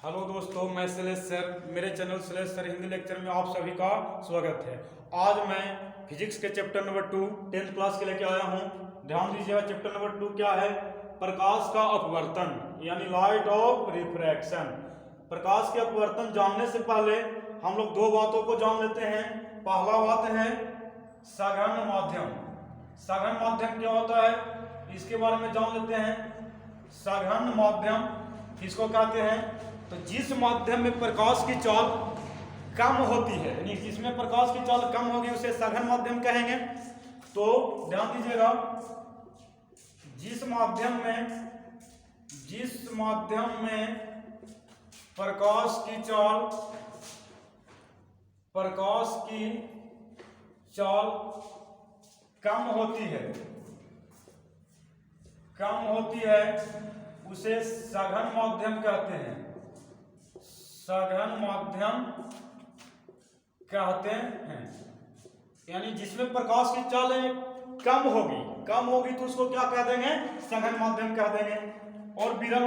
Hello दोस्तों, मैं Shailesh sir, मेरे channel Shailesh sir Hindi lecture में आप सभी का स्वागत है। आज मैं फिजिक्स के चैप्टर नंबर 2 10th क्लास के लेके आया हूँ। ध्यान दीजिएगा, चैप्टर नंबर 2 क्या है? प्रकाश का अपवर्तन यानी लाइट ऑफ रिफ्रैक्शन। प्रकाश के अपवर्तन जानने से पहले हम लोग दो बातों को जान लेते हैं। पहला बात है सघन माध्यम। सघन माध्यम क्या होता है, इसके बारे में जान लेते हैं। सघन माध्यम किसको कहते हैं? तो जिस माध्यम में प्रकाश की चाल कम होती है, यानी जिसमें प्रकाश की चाल कम होगी उसे सघन माध्यम कहेंगे। तो ध्यान दीजिएगा, जिस माध्यम में प्रकाश की चाल कम होती है उसे सघन माध्यम कहते हैं। सघन माध्यम कहते हैं, यानी जिसमें प्रकाश की चाल कम होगी तो उसको क्या कह देंगे? सघन माध्यम कह देंगे। और विरल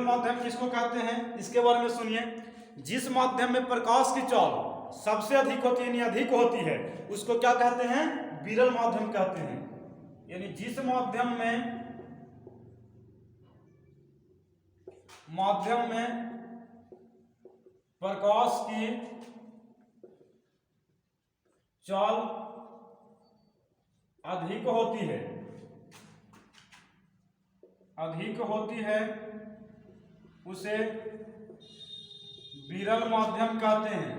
माध्यम किसको कहते हैं, इसके बारे में सुनिए। जिस माध्यम में प्रकाश की चाल सबसे अधिक होती है यानी अधिक होती है उसको क्या कहते हैं? विरल माध्यम कहते हैं। यानी जिस माध्यम में प्रकाश की चाल अधिक होती है उसे विरल माध्यम कहते हैं।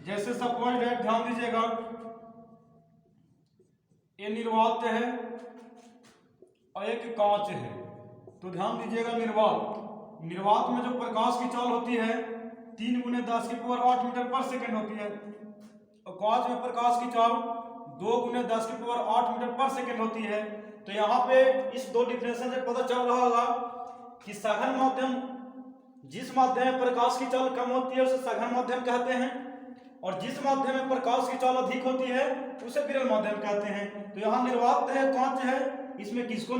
जैसे सपोज डेट, ध्यान दीजिएगा, ये निर्वात है और एक कांच है। तो ध्यान दीजिएगा, निर्वात में जो प्रकाश की चाल होती है 3 × 10⁸ मीटर पर सेकेंड होती है, और कांच में प्रकाश की चाल 2 × 10⁸ मीटर पर सेकेंड होती है। तो यहाँ पे इस दो डिफरेंस से पता चल रहा होगा कि सघन माध्यम, जिस माध्यम में प्रकाश की चाल कम होती है उसे सघन माध्यम कहते हैं, और जिस माध्यम में प्रकाश की चाल अधिक होती है उसे विरल माध्यम कहते हैं। तो यहाँ निर्वात है, कांच है, इसमें किसको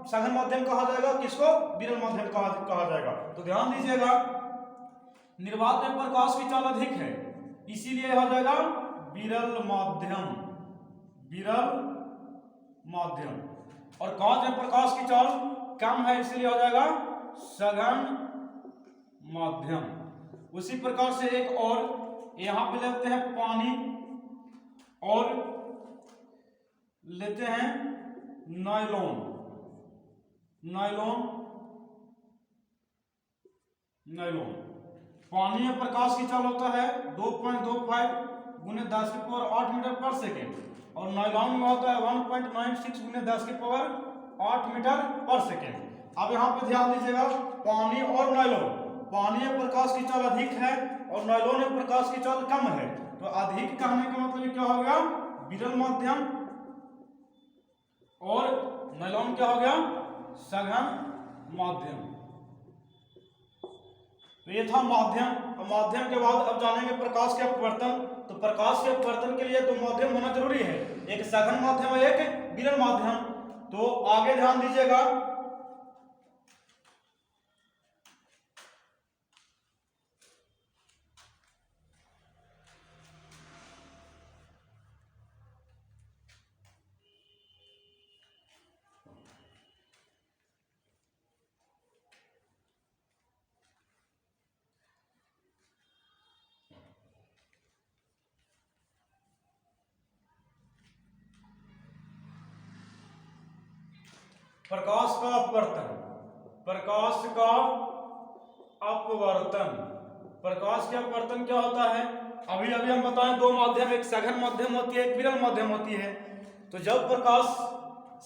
सघन माध्यम कहा जाएगा, किसको विरल माध्यम कहा जाएगा? तो ध्यान दीजिएगा, निर्वात में प्रकाश की चाल अधिक है इसीलिए हो जाएगा विरल माध्यम, और कांच में प्रकाश की चाल कम है इसीलिए हो जाएगा सघन माध्यम। उसी प्रकार से एक और यहां पे लेते हैं पानी और लेते हैं नायलॉन। पानी में प्रकाश की चाल होता है 2.25 × 10⁸ मीटर पर सेकेंड, और नायलॉन में होता है 1.96 × 10⁸ मीटर पर सेकेंड। अब यहाँ पे ध्यान दीजिएगा, पानी और नायलॉन, पानी में प्रकाश की चाल अधिक है और नायलॉन में प्रकाश की चाल कम है। तो अधिक कहने का मतलब क्या हो गया? विरल माध्यम, और नायलॉन क्या हो गया? सघन माध्यम। तो ये था माध्यम। माध्यम के बाद अब जानेंगे प्रकाश के अपवर्तन। तो प्रकाश के अपवर्तन के लिए दो माध्यम होना जरूरी है, एक सघन माध्यम और एक विरल माध्यम। तो आगे ध्यान दीजिएगा, प्रकाश का अपवर्तन। प्रकाश के अपवर्तन क्या होता है? अभी हम बताएं, दो माध्यम, एक सघन माध्यम होती है, एक विरल माध्यम होती है। तो जब प्रकाश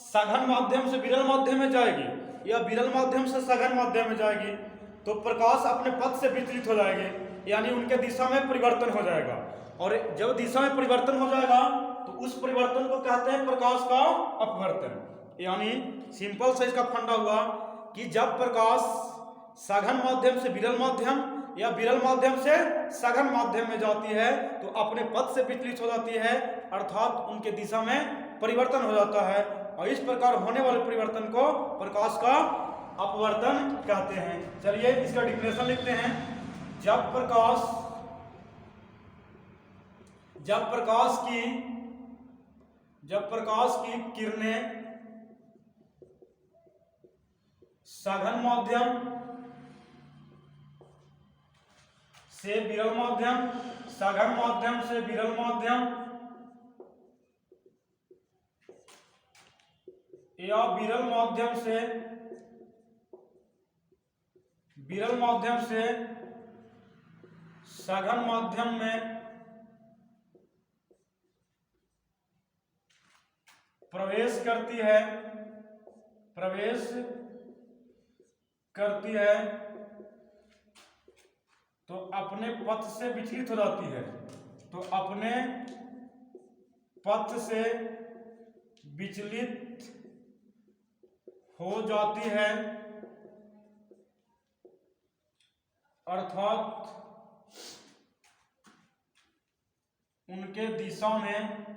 सघन माध्यम से विरल माध्यम में जाएगी या विरल माध्यम से सघन माध्यम में जाएगी तो प्रकाश अपने पथ से विचलित हो जाएगी, यानी उनके दिशा में परिवर्तन हो जाएगा। और जब दिशा में परिवर्तन हो जाएगा तो उस परिवर्तन को कहते हैं प्रकाश का अपवर्तन। यानी सिंपल से इसका फंडा हुआ कि जब प्रकाश सघन माध्यम से विरल माध्यम या विरल माध्यम से सघन माध्यम में जाती है तो अपने पथ से विचलित हो जाती है, अर्थात उनके दिशा में परिवर्तन हो जाता है। और इस प्रकार होने वाले परिवर्तन को प्रकाश का अपवर्तन कहते हैं। चलिए इसका डिफिनेशन लिखते हैं। जब प्रकाश की किरणें सघन माध्यम से विरल माध्यम, सघन माध्यम से विरल माध्यम या विरल माध्यम से सघन माध्यम में प्रवेश करती है तो अपने पथ से विचलित हो जाती है, तो अपने पथ से विचलित हो जाती है, अर्थात उनके दिशा में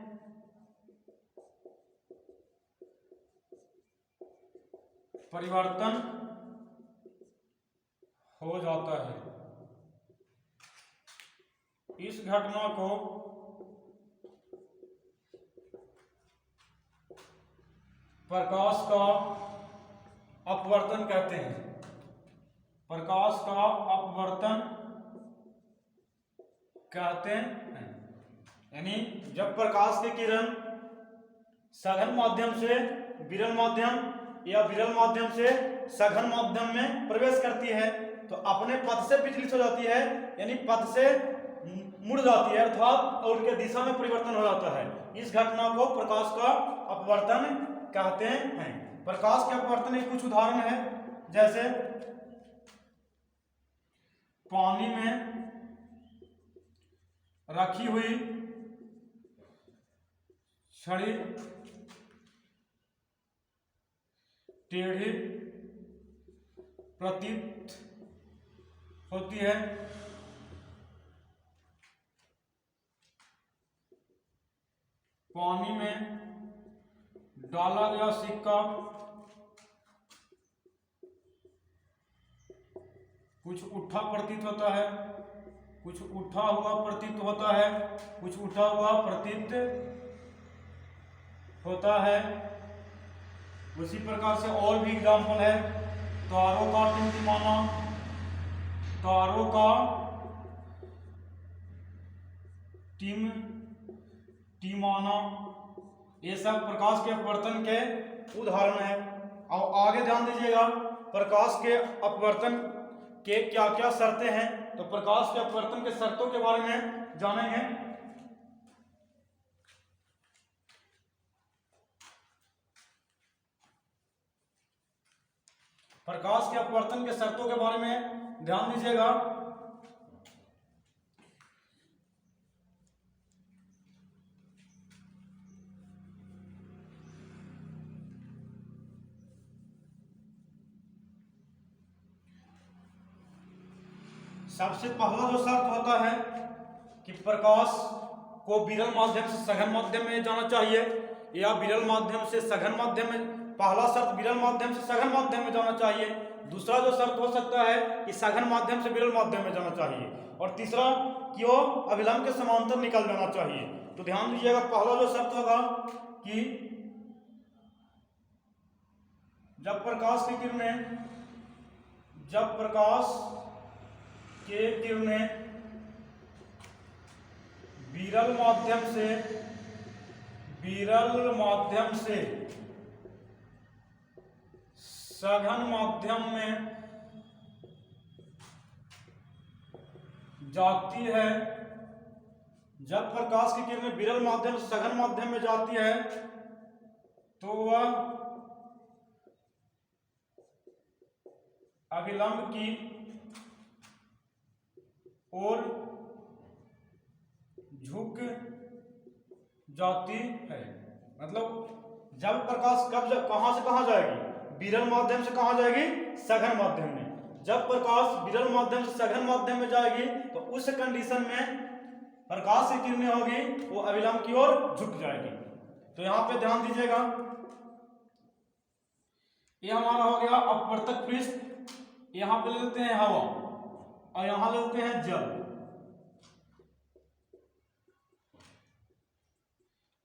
परिवर्तन हो जाता है। इस घटना को प्रकाश का अपवर्तन कहते हैं। प्रकाश का अपवर्तन कहते हैं। यानी जब प्रकाश की किरण सघन माध्यम से विरल माध्यम या विरल माध्यम से सघन माध्यम में प्रवेश करती है तो अपने पथ से विचलित हो जाती है, यानी पथ से मुड़ जाती है, अर्थात और उनके दिशा में परिवर्तन हो जाता है। इस घटना को प्रकाश का अपवर्तन कहते हैं। प्रकाश के अपवर्तन के कुछ उदाहरण है, जैसे पानी में रखी हुई छड़ी टेढ़ी प्रतीत होती है, पानी में डाला गया सिक्का कुछ उठा प्रतीत होता है, कुछ उठा हुआ प्रतीत होता है, कुछ उठा हुआ प्रतीत होता है। उसी प्रकार से और भी एग्जाम्पल है, तारों का टिमटिमाना, तारों का टिमटिमाना, ये सब प्रकाश के अपवर्तन के उदाहरण है। और आगे ध्यान दीजिएगा, प्रकाश के अपवर्तन के क्या क्या शर्तें हैं, तो प्रकाश के अपवर्तन के शर्तों के बारे में जानेंगे। प्रकाश के अपवर्तन के शर्तों के बारे में ध्यान दीजिएगा। सबसे पहला जो शर्त होता है कि प्रकाश को विरल माध्यम से सघन माध्यम में जाना चाहिए या विरल माध्यम से सघन माध्यम में, पहला शर्त विरल माध्यम से सघन माध्यम में जाना चाहिए। दूसरा जो शर्त हो सकता है कि सघन माध्यम से विरल माध्यम में जाना चाहिए, और तीसरा कि वो अभिलंब के समांतर निकल जाना चाहिए। तो ध्यान दीजिएगा, पहला जो शर्त होगा कि जब प्रकाश की किरणें विरल माध्यम से सघन माध्यम में जाती है, जब प्रकाश की किरणें विरल माध्यम से सघन माध्यम में जाती है तो वह अभिलंब की ओर झुक जाती है। मतलब जब प्रकाश कहां से कहां जाएगी, विरल माध्यम से कहां जाएगी, सघन माध्यम में। जब प्रकाश विरल माध्यम से सघन माध्यम में जाएगी तो उस कंडीशन में प्रकाश की किरणें होगी वो अभिलंब की ओर झुक जाएगी। तो यहां पे ध्यान दीजिएगा, ये हमारा हो गया अपवर्तक पृष्ठ, यहां पे ले लेते हैं हवा और यहां ले लेते हैं जल।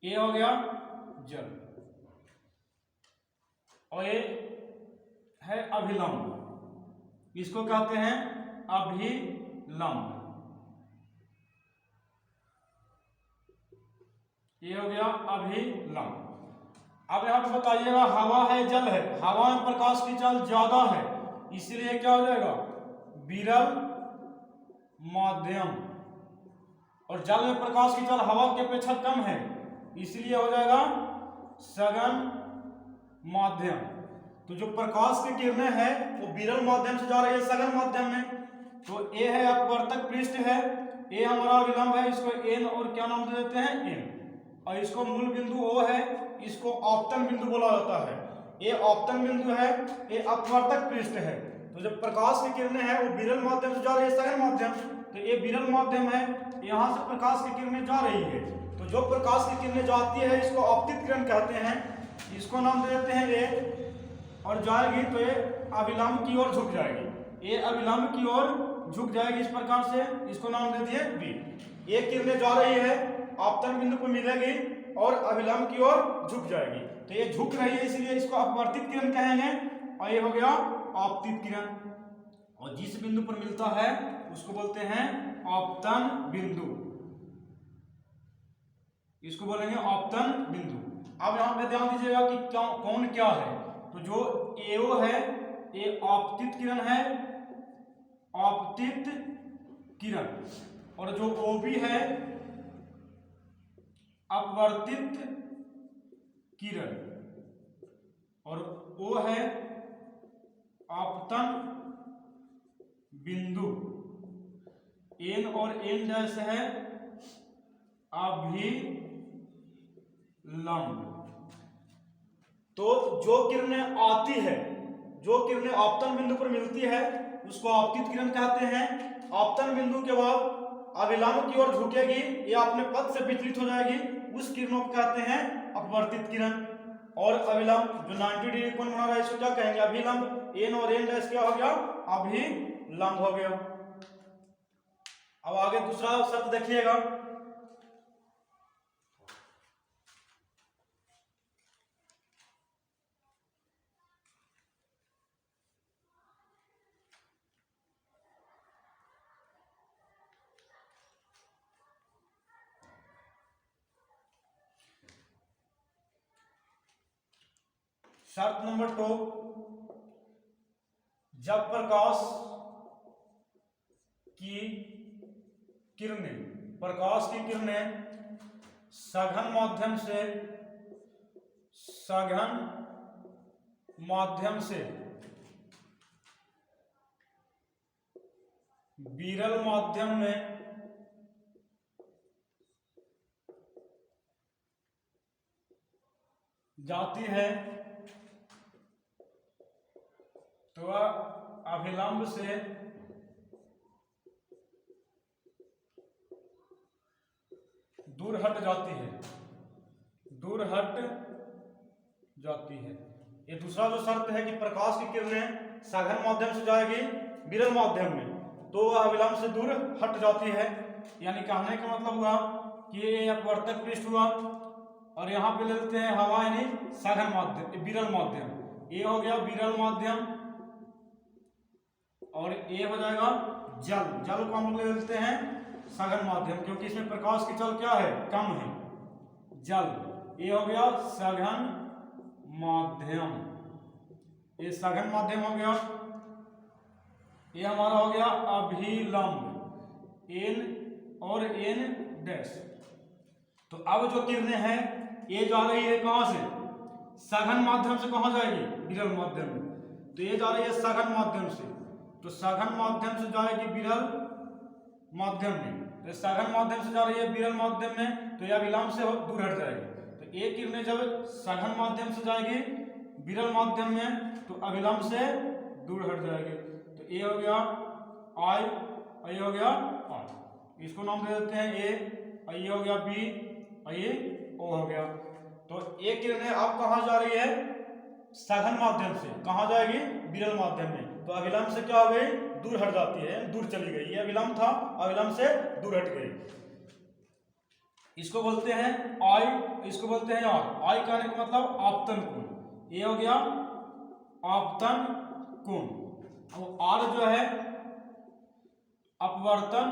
ये हो गया जल और ये है अभिलंब, इसको कहते हैं अभिलंब। ये हो गया अभिलंब। अब यहां पे बताइएगा हवा है जल है, हवा में प्रकाश की चाल ज्यादा है इसलिए क्या हो जाएगा विरल माध्यम, और जल में प्रकाश की चाल हवा की अपेक्षा कम है इसलिए हो जाएगा सघन माध्यम। तो जो प्रकाश की किरणें हैं वो विरल माध्यम से जा रही है सघन माध्यम में। तो ए है अपवर्तक पृष्ठ है, ए हमारा अभिलंब है, इसको एन और क्या नाम दे देते हैं एन, और इसको मूल बिंदु ओ है, इसको आपतन बिंदु बोला जाता है। ये आपतन बिंदु है, ये अपवर्तक पृष्ठ है। तो जब प्रकाश की किरणें हैं वो विरल माध्यम से जा रही है सघन माध्यम, तो ये विरल माध्यम है, यहां से प्रकाश की किरणें जा रही है। तो जो प्रकाश की किरणें जाती है इसको आपतित किरण कहते हैं, इसको नाम दे देते हैं ए, और जाएगी तो ये अभिलंब की ओर झुक जाएगी, ये अभिलंब की ओर झुक जाएगी इस प्रकार से, इसको नाम दे दिए बी। ये किरणें जा रही है आपतन बिंदु पर मिलेगी और अभिलंब की ओर झुक जाएगी, तो ये झुक रही है इसलिए इसको अपवर्तित किरण कहेंगे, और ये हो गया आपतित किरण। और जिस बिंदु पर मिलता है उसको बोलते हैं आपतन बिंदु, इसको बोलेंगे आपतन बिंदु। अब यहां पे ध्यान दीजिएगा कि कौन क्या है। तो जो एओ है ये आपतित किरण है, आपतित किरण, और जो ओबी है अपवर्तित किरण, और ओ है आपतन बिंदु। एन और एन डैश है अभिलंब। तो जो किरणें आती है, जो किरणें आपतन बिंदु पर मिलती है उसको आपतित किरण कहते हैं। आपतन बिंदु के बाद अभिलंब की ओर झुकेगी, ये अपने पथ से विचलित हो जाएगी, उस किरणों को कहते हैं अपवर्तित किरण। और अभिलंब जो 90 डिग्री कोण बना रहा है इसको क्या कहेंगे अभिलंब। एन और एन डैश क्या हो गया अभिलंब हो गया। अब आगे दूसरा शर्त देखिएगा, शर्त नंबर 2, जब प्रकाश की किरणें सघन माध्यम से विरल माध्यम में जाती है तो अभिलंब से दूर हट जाती है। ये दूसरा जो शर्त है कि प्रकाश की किरणें सघन माध्यम से जाएगी विरल माध्यम में तो वह अभिलंब से दूर हट जाती है। यानी कहने का मतलब हुआ कि ये अपवर्तक पृष्ठ हुआ और यहाँ पे ले लेते हैं हवा यानी सघन माध्यम विरल माध्यम, ये हो गया विरल माध्यम, और ये हो जाएगा जल को हम लोग ले लेते हैं सघन माध्यम क्योंकि इसमें प्रकाश की चाल क्या है कम है जल। ये हो गया सघन माध्यम, ये सघन माध्यम हो गया। ये हमारा हो गया अभिलंब एन और एन डैश। तो अब जो किरणें हैं ये जा रही है कहां से सघन माध्यम से कहां जाएगी विरल माध्यम में, तो ये जा रही है सघन माध्यम से, तो सघन माध्यम से जाएगी विरल माध्यम में, तो सघन माध्यम से जा रही है विरल माध्यम में तो यह अभिलंब से दूर हट जाएगी। तो एक किरणें जब सघन माध्यम से जाएगी विरल माध्यम में तो अभिलंब से दूर हट जाएगी। तो ए हो गया आई और ये हो गया आर। इसको नाम दे देते हैं ए और ये हो गया बी और ये ओ हो गया। तो एक किरण अब कहाँ जा रही है? सघन माध्यम से। कहाँ जाएगी? विरल माध्यम में। तो अविलंब से क्या हो गई? दूर हट जाती है, दूर चली गई। ये अविलंब था, अविलंब से दूर हट गई। इसको बोलते हैं आई, इसको बोलते हैं आर। आई कहने का मतलब आपतन कोण। ये हो गया आपतन कोण। अब आर जो है अपवर्तन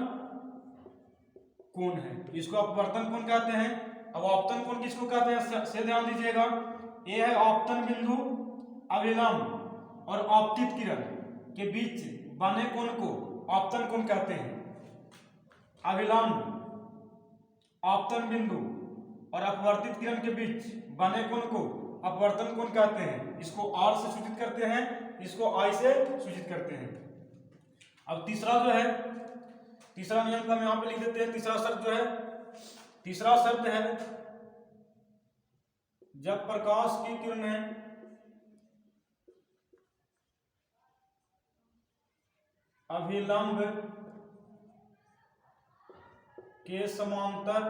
कोण है। इसको अपवर्तन कोण कहते हैं। अब आपतन कोण किसको कहते हैं से ध्यान दीजिएगा। ये है आपतन बिंदु, अविलंब और आपतित किरण के बीच बने कोण को आपतन कोण कहते हैं। अविलंब, आपतन बिंदु और अपवर्तित किरण के बीच बने कोण को अपवर्तन कोण कहते हैं। इसको आर से सूचित करते हैं, इसको आई से सूचित करते हैं। अब तीसरा जो है, तीसरा नियम का हम यहां पे लिख देते हैं। तीसरा शर्त जो है, तीसरा शर्त है जब प्रकाश की किरणें अभिलंब के समांतर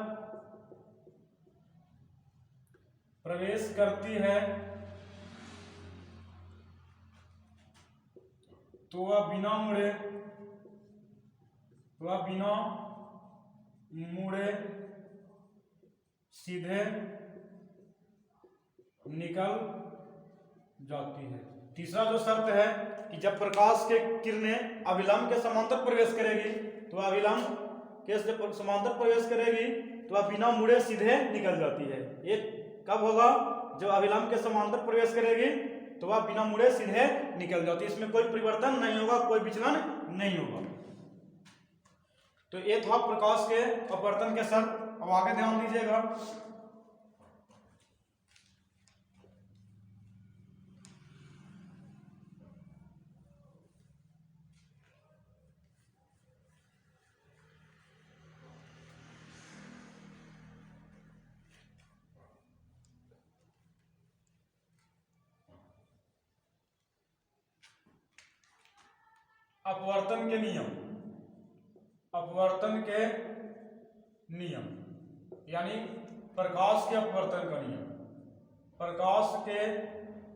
प्रवेश करती है तो वह बिना मुड़े सीधे निकल जाती है। तीसरा जो शर्त है कि जब प्रकाश के किरणें अविलंब के समांतर प्रवेश करेगी तो अविलंब के समांतर प्रवेश करेगी तो वह बिना मुड़े सीधे निकल जाती है। ये कब होगा? जब अविलंब के समांतर प्रवेश करेगी तो वह बिना मुड़े सीधे निकल जाती है। इसमें कोई परिवर्तन नहीं होगा, कोई विचलन नहीं होगा। तो ये था प्रकाश के अपवर्तन के शर्त। अब आगे ध्यान दीजिएगा। अपवर्तन के नियम, अपवर्तन के नियम यानी प्रकाश के अपवर्तन का नियम। प्रकाश के